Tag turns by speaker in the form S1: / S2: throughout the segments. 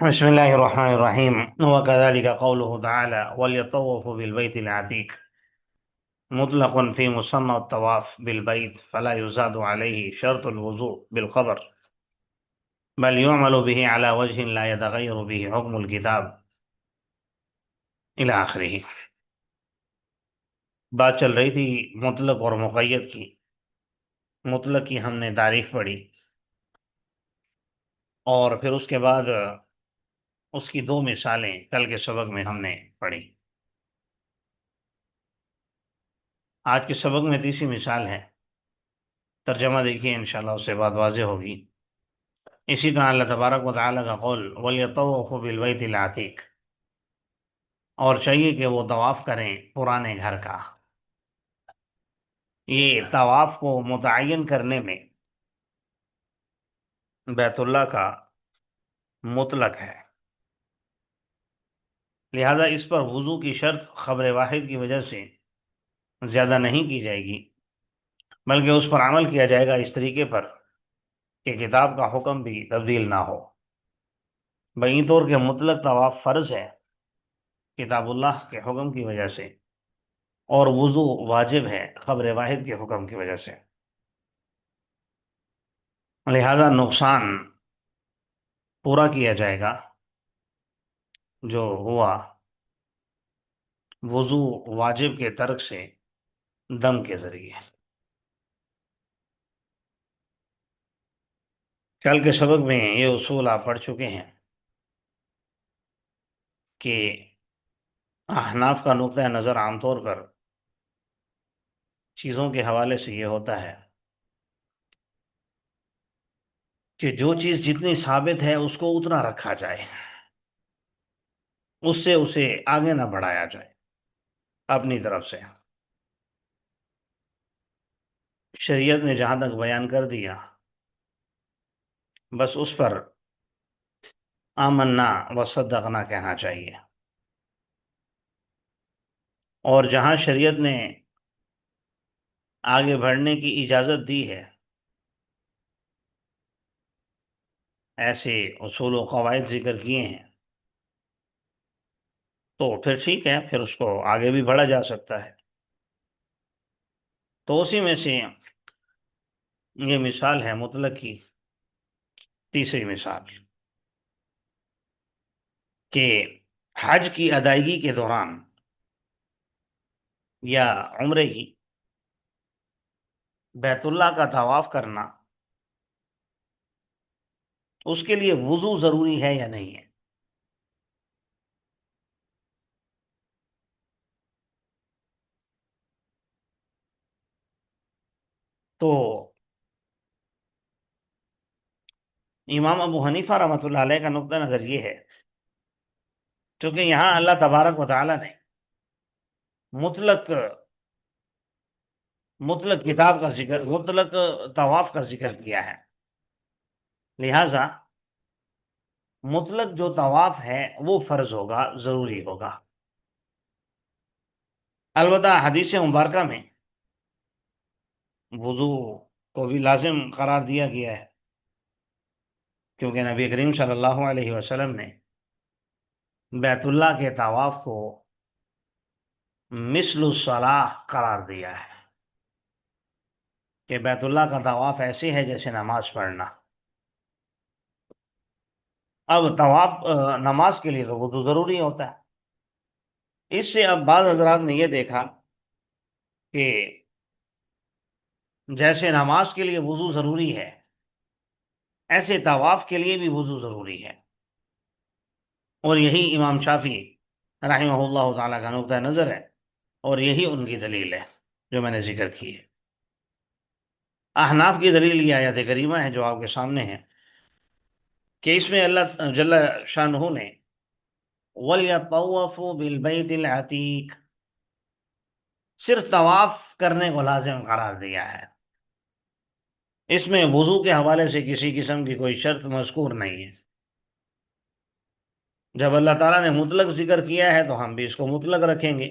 S1: بسم الله الرحمن الرحيم وكذلك قوله تعالى وليطوف بالبيت العتيق مطلق في مسمى الطواف بالبيت فلا يزاد عليه شرط الوضوء بالخبر بل يعمل به على وجه لا يتغير به حكم الكتاب إلى آخره۔ بات چل رہی تھی مطلق اور مقید کی۔ مطلق کی ہم نے تعریف پڑھی اور پھر اس کے بعد اس کی دو مثالیں کل کے سبق میں ہم نے پڑھی۔ آج کے سبق میں تیسری مثال ہے، ترجمہ دیکھیے انشاءاللہ اس سے بات واضح ہوگی۔ اسی طرح اللہ تبارک و تعالیٰ کا قول وَلْيَطَوَّفُوا بِالْبَيْتِ الْعَتِيقِ، اور چاہیے کہ وہ طواف کریں پرانے گھر کا۔ یہ طواف کو متعین کرنے میں بیت اللہ کا مطلق ہے، لہذا اس پر وضو کی شرط خبر واحد کی وجہ سے زیادہ نہیں کی جائے گی، بلکہ اس پر عمل کیا جائے گا اس طریقے پر کہ کتاب کا حکم بھی تبدیل نہ ہو۔ بہین طور کے مطلق طواف فرض ہے کتاب اللہ کے حکم کی وجہ سے، اور وضو واجب ہے خبر واحد کے حکم کی وجہ سے، لہذا نقصان پورا کیا جائے گا جو ہوا وضو واجب کے ترک سے دم کے ذریعے۔ کل کے سبق میں یہ اصول آپ پڑھ چکے ہیں کہ احناف کا نقطہ نظر عام طور پر چیزوں کے حوالے سے یہ ہوتا ہے کہ جو چیز جتنی ثابت ہے اس کو اتنا رکھا جائے، اس سے اسے آگے نہ بڑھایا جائے اپنی طرف سے۔ شریعت نے جہاں تک بیان کر دیا بس اس پر آمنا و صدقنا کہنا چاہیے، اور جہاں شریعت نے آگے بڑھنے کی اجازت دی ہے، ایسے اصول و قواعد ذکر کیے ہیں، تو پھر ٹھیک ہے، پھر اس کو آگے بھی بڑھا جا سکتا ہے۔ تو اسی میں سے یہ مثال ہے مطلق کی تیسری مثال کہ حج کی ادائیگی کے دوران یا عمرے کی بیت اللہ کا طواف کرنا، اس کے لیے وضو ضروری ہے یا نہیں ہے؟ تو امام ابو حنیفہ رحمۃ اللہ علیہ کا نقطہ نظر یہ ہے، کیونکہ یہاں اللہ تبارک و تعالیٰ نے مطلق مطلق کتاب کا ذکر، مطلق طواف کا ذکر کیا ہے، لہذا مطلق جو طواف ہے وہ فرض ہوگا، ضروری ہوگا۔ البتہ حدیث مبارکہ میں وضو کو بھی لازم قرار دیا گیا ہے، کیونکہ نبی کریم صلی اللہ علیہ وسلم نے بیت اللہ کے طواف کو مثل الصلاح قرار دیا ہے کہ بیت اللہ کا طواف ایسے ہے جیسے نماز پڑھنا۔ اب طواف نماز کے لیے تو وضو ضروری ہوتا ہے، اس سے اب بعض حضرات نے یہ دیکھا کہ جیسے نماز کے لیے وضو ضروری ہے ایسے طواف کے لیے بھی وضو ضروری ہے، اور یہی امام شافعی رحمہ اللہ تعالیٰ کا نقطہ نظر ہے، اور یہی ان کی دلیل ہے جو میں نے ذکر کی ہے۔ احناف کی دلیل یہ آیت کریمہ ہے جو آپ کے سامنے ہے کہ اس میں اللہ جل شانہ نے وَلْيَطَوَّفُوا بِالْبَيْتِ الْعَتِيقِ صرف طواف کرنے کو لازم قرار دیا ہے، اس میں وضو کے حوالے سے کسی قسم کی کوئی شرط مذکور نہیں ہے۔ جب اللہ تعالیٰ نے مطلق ذکر کیا ہے تو ہم بھی اس کو مطلق رکھیں گے،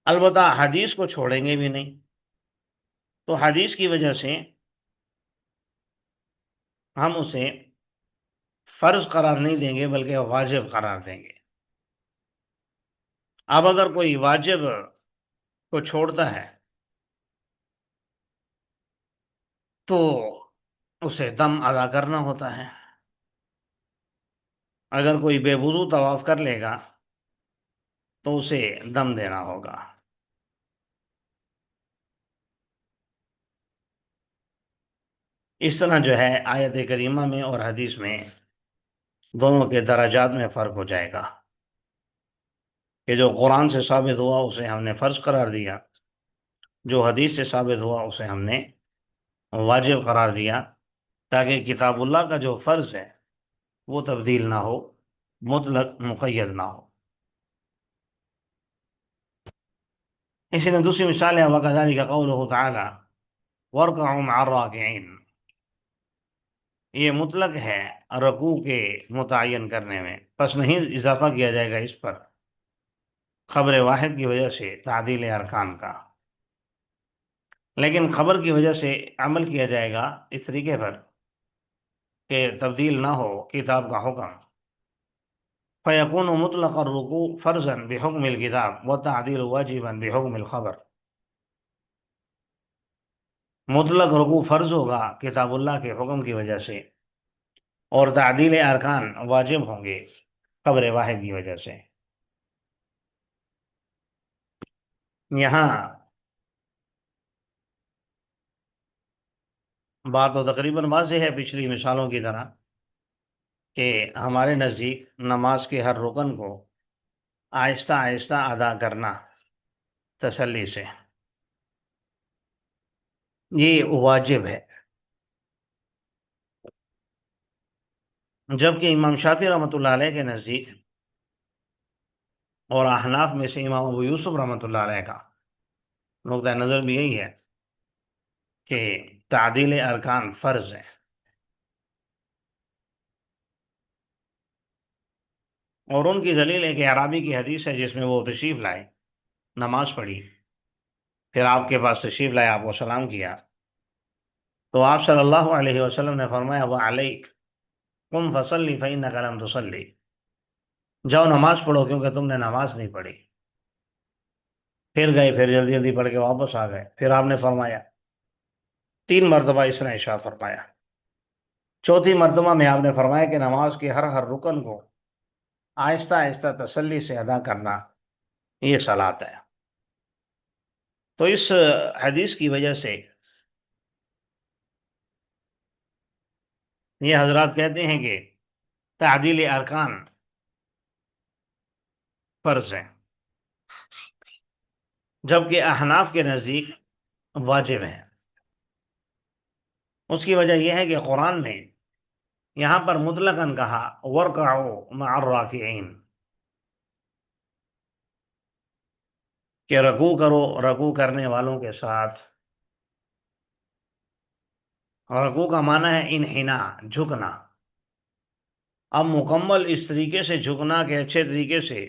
S1: البتہ حدیث کو چھوڑیں گے بھی نہیں۔ تو حدیث کی وجہ سے ہم اسے فرض قرار نہیں دیں گے بلکہ واجب قرار دیں گے۔ اب اگر کوئی واجب کو چھوڑتا ہے تو اسے دم ادا کرنا ہوتا ہے۔ اگر کوئی بے وضو طواف کر لے گا تو اسے دم دینا ہوگا۔ اس طرح جو ہے آیت کریمہ میں اور حدیث میں دونوں کے درجات میں فرق ہو جائے گا کہ جو قرآن سے ثابت ہوا اسے ہم نے فرض قرار دیا، جو حدیث سے ثابت ہوا اسے ہم نے واجب قرار دیا، تاکہ کتاب اللہ کا جو فرض ہے وہ تبدیل نہ ہو، مطلق مقید نہ ہو۔ اسی نے دوسری مثال ہے وَكَذَلِكَ قَوْلُهُ تَعَالَى وَارْكَعُوا مَعَ الرَّاكِعِينَ، یہ مطلق ہے رکوع کے متعین کرنے میں، پس نہیں اضافہ کیا جائے گا اس پر خبر واحد کی وجہ سے تعدیل ارکان کا، لیکن خبر کی وجہ سے عمل کیا جائے گا اس طریقے پر کہ تبدیل نہ ہو کتاب کا حکم۔ فَيَكُونُ مُطْلَقَ الرُّكُوعِ فَرْضًا بِحُكْمِ الْكِتَابِ وَالتَّعْدِيلُ وَاجِبًا بِحُكْمِ الْخَبَرِ، مطلق رکوع فرض ہوگا کتاب اللہ کے حکم کی وجہ سے، اور تعدیل ارکان واجب ہوں گے خبر واحد کی وجہ سے۔ یہاں بات تو تقریباً واضح ہے پچھلی مثالوں کی طرح کہ ہمارے نزدیک نماز کے ہر رکن کو آہستہ آہستہ ادا کرنا تسلی سے، یہ واجب ہے، جبکہ امام شافعی رحمۃ اللہ علیہ کے نزدیک اور احناف میں سے امام ابو یوسف رحمۃ اللہ علیہ کا نقطہ نظر بھی یہی ہے کہ تعدیل ارکان فرض ہے، اور ان کی دلیل ایک اعرابی کی حدیث ہے جس میں وہ تشریف لائے، نماز پڑھی، پھر آپ کے پاس تشریف لائے، آپ کو سلام کیا، تو آپ صلی اللہ علیہ وسلم نے فرمایا وَعَلَيْكَ قُمْ فَصَلِّ فَإِنَّكَ لَمْ تُصَلِّ، جاؤ نماز پڑھو کیونکہ تم نے نماز نہیں پڑھی۔ پھر گئے، پھر جلدی جلدی پڑھ کے واپس آ گئے، پھر آپ نے فرمایا، 3 مرتبہ اس نے ارشاد فرمایا، چوتھی مرتبہ میں آپ نے فرمایا کہ نماز کے ہر ہر رکن کو آہستہ آہستہ تسلی سے ادا کرنا یہ صلاۃ ہے۔ تو اس حدیث کی وجہ سے یہ حضرات کہتے ہیں کہ تعدیل ارکان فرض ہے، جبکہ احناف کے نزدیک واجب ہے۔ اس کی وجہ یہ ہے کہ قرآن نے یہاں پر مطلقاً کہا وَارْكَعُوا مَعَ الرَّاكِعِينَ، کہ رکوع کرو رکوع کرنے والوں کے ساتھ، اور رکوع کا معنی ہے انحناء، جھکنا۔ اب مکمل اس طریقے سے جھکنا کہ اچھے طریقے سے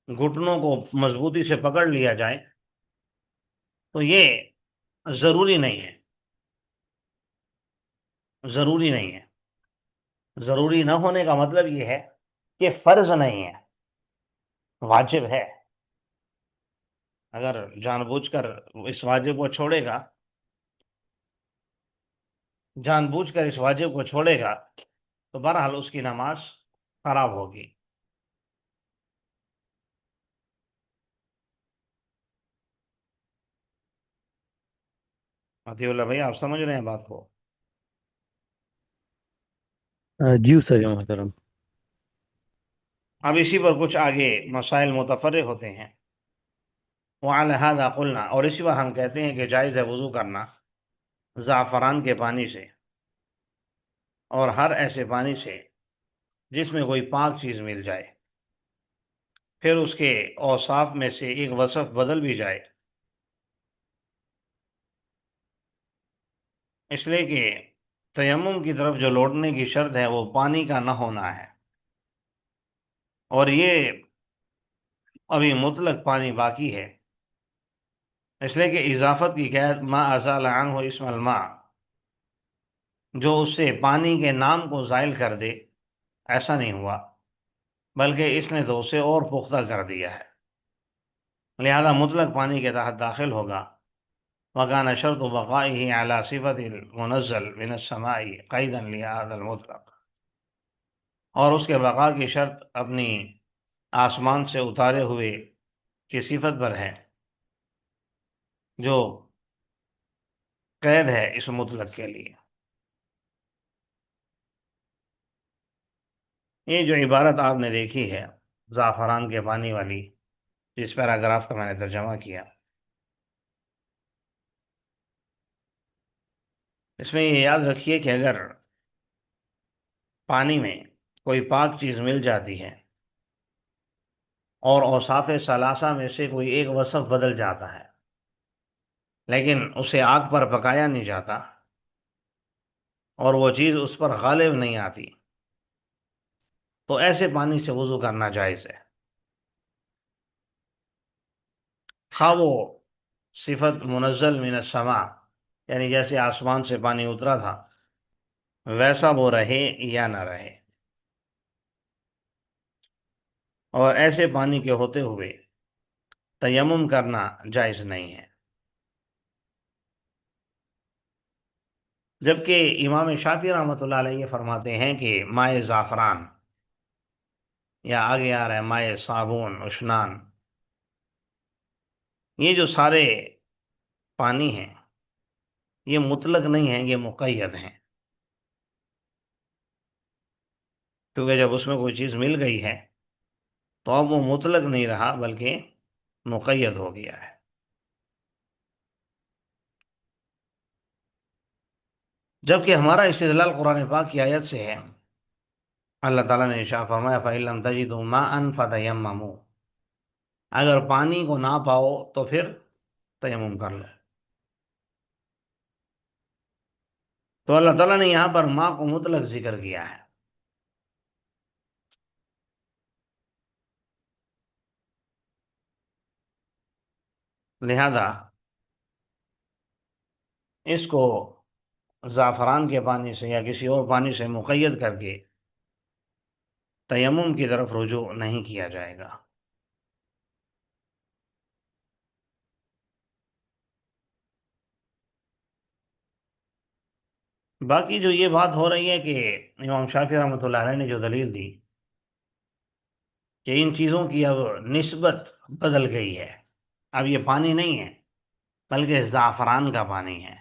S1: گھٹنوں کو مضبوطی سے پکڑ لیا جائے، تو یہ ضروری نہیں ہے، ضروری نہیں ہے۔ ضروری نہ ہونے کا مطلب یہ ہے کہ فرض نہیں ہے، واجب ہے۔ اگر جان بوجھ کر اس واجب کو چھوڑے گا، جان بوجھ کر اس واجب کو چھوڑے گا تو بہرحال اس کی نماز خراب ہوگی۔ عطیہ اللہ بھائی، آپ سمجھ رہے ہیں بات کو؟
S2: جی استاد محترم۔
S1: اب اسی پر کچھ آگے مسائل متفرع ہوتے ہیں۔ وَعَلَى هَذَا قُلْنَا، اور اسی پر ہم کہتے ہیں کہ جائز ہے وضو کرنا زعفران کے پانی سے، اور ہر ایسے پانی سے جس میں کوئی پاک چیز مل جائے، پھر اس کے اوصاف میں سے ایک وصف بدل بھی جائے، اس لیے کہ تیمم کی طرف جو لوٹنے کی شرط ہے وہ پانی کا نہ ہونا ہے، اور یہ ابھی مطلق پانی باقی ہے، اس لیے کہ اضافت کی قید ما ازال عنہ اسم الماء، جو اس سے پانی کے نام کو زائل کر دے، ایسا نہیں ہوا، بلکہ اس نے تو اسے اور پختہ کر دیا ہے، لہذا مطلق پانی کے تحت داخل ہوگا۔ وکان شرط بقائه على صفت المنزل من السماء قیدا لهذا المطلق، اور اس کے بقا کی شرط اپنی آسمان سے اتارے ہوئے کی صفت پر ہے، جو قید ہے اس مطلق کے لیے۔ یہ جو عبارت آپ نے دیکھی ہے زعفران کے پانی والی، جس پیراگراف کا میں نے ترجمہ کیا، اس میں یہ یاد رکھیے کہ اگر پانی میں کوئی پاک چیز مل جاتی ہے اور اوصاف ثلاثہ میں سے کوئی ایک وصف بدل جاتا ہے، لیکن اسے آگ پر پکایا نہیں جاتا اور وہ چیز اس پر غالب نہیں آتی، تو ایسے پانی سے وضو کرنا جائز ہے، خواہ وہ صفت منزل من السماء، یعنی جیسے آسمان سے پانی اترا تھا ویسا وہ رہے یا نہ رہے، اور ایسے پانی کے ہوتے ہوئے تیمم کرنا جائز نہیں ہے۔ جبکہ امام شافعی رحمۃ اللہ علیہ فرماتے ہیں کہ مائع زعفران، یا آگے آ رہا ہے مائع صابون، اشنان، یہ جو سارے پانی ہیں یہ مطلق نہیں ہیں، یہ مقید ہیں، کیونکہ جب اس میں کوئی چیز مل گئی ہے تو اب وہ مطلق نہیں رہا بلکہ مقید ہو گیا ہے۔ جبکہ ہمارا استدلال قرآن پاک کی آیت سے ہے، اللہ تعالیٰ نے ارشاد فرمایا فَإِن لَّمْ تَجِدُوا مَاءً فَتَيَمَّمُوا، اگر پانی کو نہ پاؤ تو پھر تیمم کر لو۔ تو اللہ تعالیٰ نے یہاں پر ماء کو مطلق ذکر کیا ہے، لہذا اس کو زعفران کے پانی سے یا کسی اور پانی سے مقید کر کے تیمم کی طرف رجوع نہیں کیا جائے گا۔ باقی جو یہ بات ہو رہی ہے کہ امام شافعی رحمۃ اللہ علیہ نے جو دلیل دی کہ ان چیزوں کی اب نسبت بدل گئی ہے، اب یہ پانی نہیں ہے بلکہ زعفران کا پانی ہے،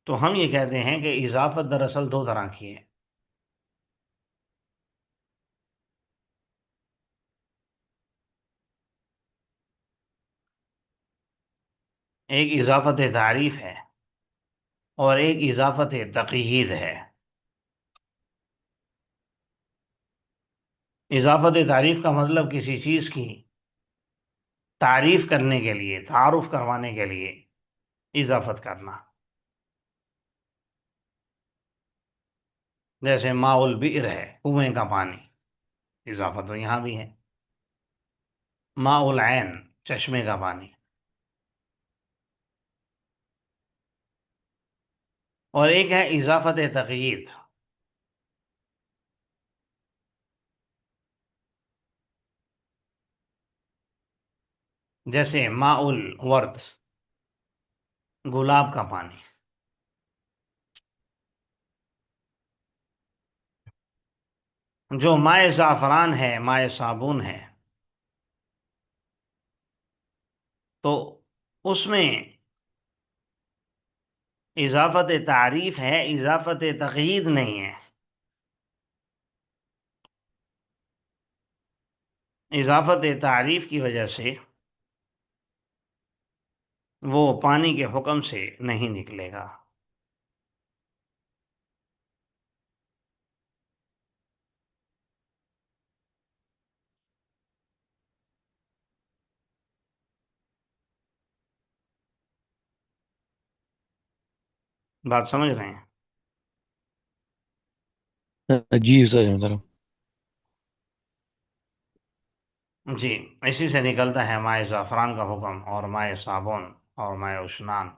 S1: تو ہم یہ کہتے ہیں کہ اضافت دراصل دو طرح کی ہے۔ ایک اضافت تعریف ہے اور ایک اضافت تقیید ہے۔ اضافت تعریف کا مطلب کسی چیز کی تعریف کرنے کے لیے، تعارف کروانے کے لیے اضافت کرنا، جیسے ماء البئر ہے، کنویں کا پانی، اضافت تو یہاں بھی ہے۔ ماء العین، چشمے کا پانی۔ اور ایک ہے اضافت تقیید، جیسے ماء الورد، گلاب کا پانی۔ جو مائع زعفران ہے، مائع صابون ہے، تو اس میں اضافت تعریف ہے، اضافت تقیید نہیں ہے۔ اضافت تعریف کی وجہ سے وہ پانی کے حکم سے نہیں نکلے گا۔ بات سمجھ رہے ہیں؟
S2: جی استاد محترم۔
S1: جی، اسی سے نکلتا ہے مائع زعفران کا حکم، اور مائع صابن، اور مائع اشنان،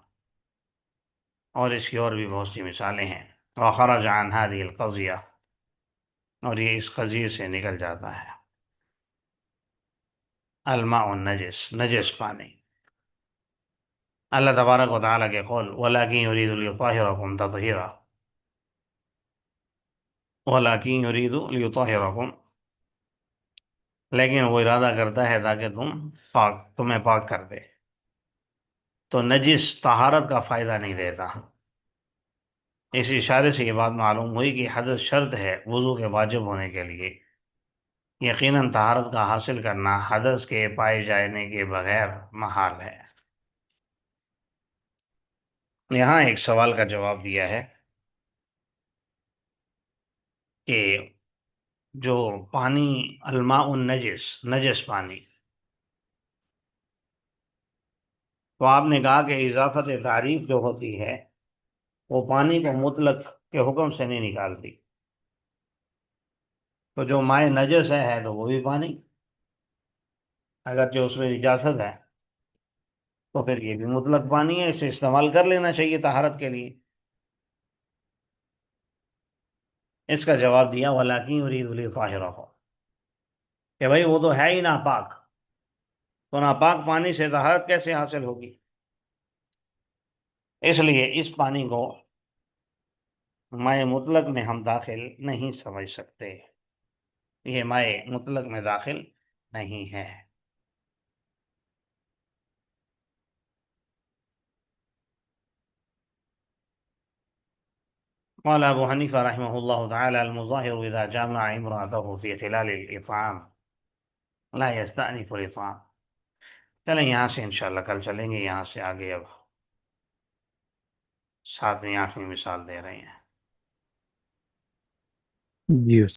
S1: اور اس کی اور بھی بہت سی مثالیں ہیں۔ وخرج عن هذه القضیہ، اور یہ اس قضیے سے نکل جاتا ہے۔ الماء النجس، نجس پانی۔ اللہ تبارک و تعالیٰ کے قول وَلَكِنْ يُرِيدُ لِيُطَهِّرَكُمْ تَطْهِيرًا، وَلَكِنْ يُرِيدُ لِيُطَهِّرَكُمْ، لیکن وہ ارادہ کرتا ہے تاکہ تمہیں پاک کر دے۔ تو نجس طہارت کا فائدہ نہیں دیتا۔ اس اشارے سے یہ بات معلوم ہوئی کہ حدث شرط ہے وضو کے واجب ہونے کے لیے۔ یقیناً طہارت کا حاصل کرنا حدث کے پائے جانے کے بغیر محال ہے۔ یہاں ایک سوال کا جواب دیا ہے کہ جو پانی الماء النجس، نجس پانی، تو آپ نے کہا کہ اضافت تعریف جو ہوتی ہے وہ پانی کو مطلق کے حکم سے نہیں نکالتی۔ تو جو مائع نجس ہے تو وہ بھی پانی، اگرچہ اس میں نجاست ہے، تو پھر یہ بھی مطلق پانی ہے، اسے استعمال کر لینا چاہیے طہارت کے لیے۔ اس کا جواب دیا وَلَٰكِن يُرِيدُ لِيُطَهِّرَكُمْ، کہ بھائی وہ تو ہے ہی ناپاک، تو ناپاک پانی سے طہارت کیسے حاصل ہوگی؟ اس لیے اس پانی کو مائع مطلق میں ہم داخل نہیں سمجھ سکتے، یہ مائع مطلق میں داخل نہیں ہے۔ قال ابو حنیفہ رحمہ اللہ تعالی المظاہر اذا جامع امرأته في خلال الاطعام لا يستأنف الاطعام۔ چلیں یہاں سے انشاءاللہ کل چلیں گے، یہاں سے آگے اب 7ویں 8ویں مثال دے رہے ہیں۔
S2: جی